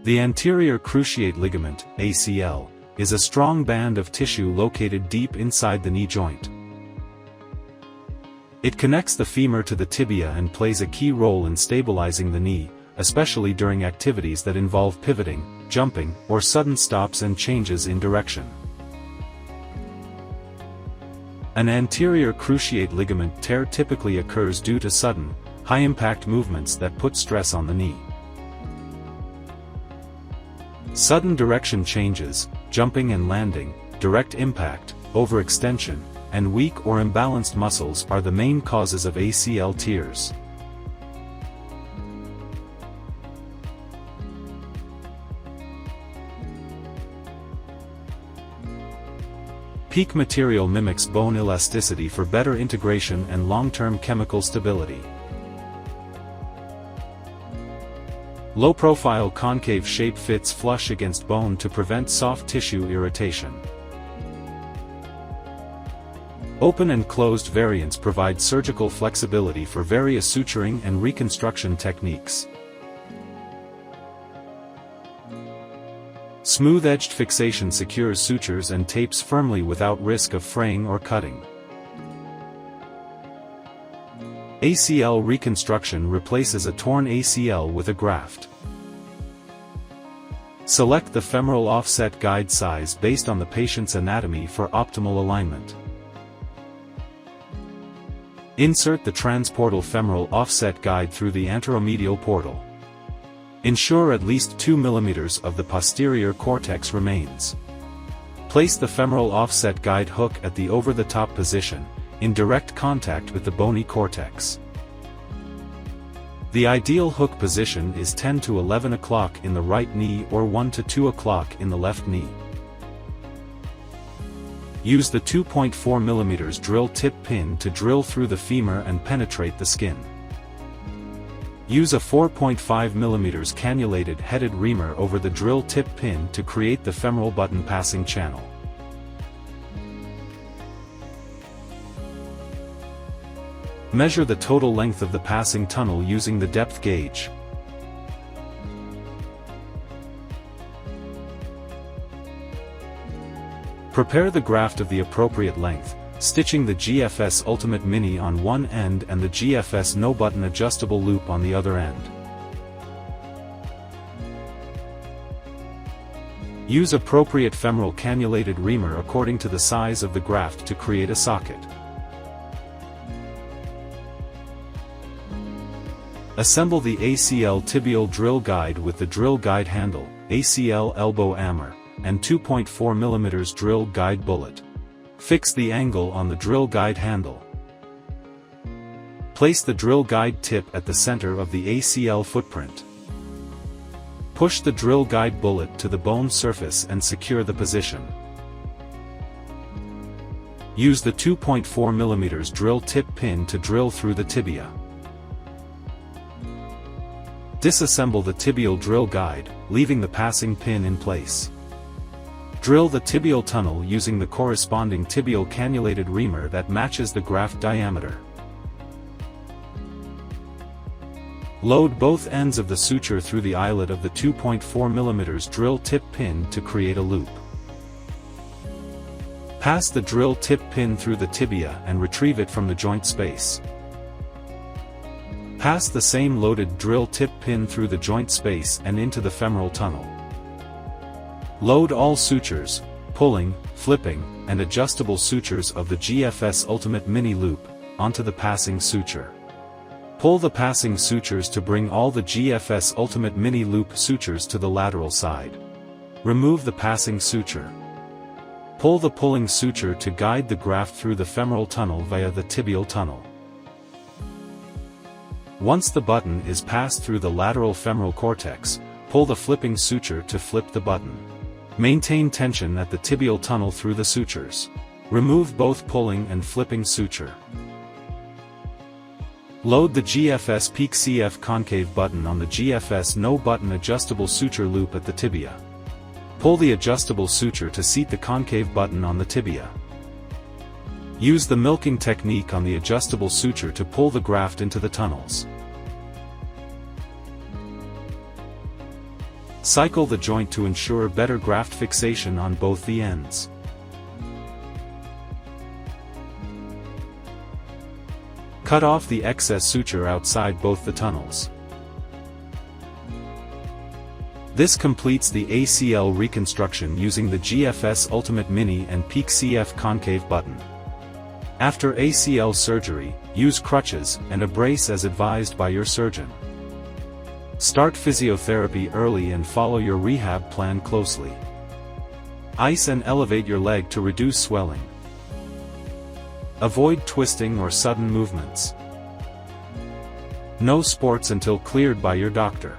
The anterior cruciate ligament, ACL, is a strong band of tissue located deep inside the knee joint. It connects the femur to the tibia and plays a key role in stabilizing the knee, especially during activities that involve pivoting, jumping, or sudden stops and changes in direction. An anterior cruciate ligament tear typically occurs due to sudden, high-impact movements that put stress on the knee. Sudden direction changes, jumping and landing, direct impact, overextension, and weak or imbalanced muscles are the main causes of ACL tears. PEEK material mimics bone elasticity for better integration and long-term chemical stability. Low-profile concave shape fits flush against bone to prevent soft tissue irritation. Open and closed variants provide surgical flexibility for various suturing and reconstruction techniques. Smooth-edged fixation secures sutures and tapes firmly without risk of fraying or cutting. ACL reconstruction replaces a torn ACL with a graft. Select the femoral offset guide size based on the patient's anatomy for optimal alignment. Insert the transportal femoral offset guide through the anteromedial portal. Ensure at least 2 mm of the posterior cortex remains. Place the femoral offset guide hook at the over-the-top position, in direct contact with the bony cortex. The ideal hook position is 10 to 11 o'clock in the right knee or 1 to 2 o'clock in the left knee. Use the 2.4 mm drill tip pin to drill through the femur and penetrate the skin. Use a 4.5 mm cannulated headed reamer over the drill tip pin to create the femoral button passing channel. Measure the total length of the passing tunnel using the depth gauge. Prepare the graft of the appropriate length, stitching the GFS Ultimate Mini on one end and the GFS no-button adjustable loop on the other end. Use appropriate femoral cannulated reamer according to the size of the graft to create a socket. Assemble the ACL tibial drill guide with the drill guide handle, ACL elbow hammer, and 2.4 mm drill guide bullet. Fix the angle on the drill guide handle. Place the drill guide tip at the center of the ACL footprint. Push the drill guide bullet to the bone surface and secure the position. Use the 2.4 mm drill tip pin to drill through the tibia. Disassemble the tibial drill guide, leaving the passing pin in place. Drill the tibial tunnel using the corresponding tibial cannulated reamer that matches the graft diameter. Load both ends of the suture through the eyelet of the 2.4 mm drill tip pin to create a loop. Pass the drill tip pin through the tibia and retrieve it from the joint space. Pass the same loaded drill tip pin through the joint space and into the femoral tunnel. Load all sutures, pulling, flipping, and adjustable sutures of the GFS Ultimate Mini loop, onto the passing suture. Pull the passing sutures to bring all the GFS Ultimate Mini loop sutures to the lateral side. Remove the passing suture. Pull the pulling suture to guide the graft through the femoral tunnel via the tibial tunnel. Once the button is passed through the lateral femoral cortex, pull the flipping suture to flip the button. Maintain tension at the tibial tunnel through the sutures. Remove both pulling and flipping suture. Load the GFS PEEK CF concave button on the GFS no button adjustable suture loop at the tibia. Pull the adjustable suture to seat the concave button on the tibia. Use the milking technique on the adjustable suture to pull the graft into the tunnels. Cycle the joint to ensure better graft fixation on both the ends. Cut off the excess suture outside both the tunnels. This completes the ACL reconstruction using the GFS Ultimate Mini and Peak CF Concave button. After ACL surgery, use crutches and a brace as advised by your surgeon. Start physiotherapy early and follow your rehab plan closely. Ice and elevate your leg to reduce swelling. Avoid twisting or sudden movements. No sports until cleared by your doctor.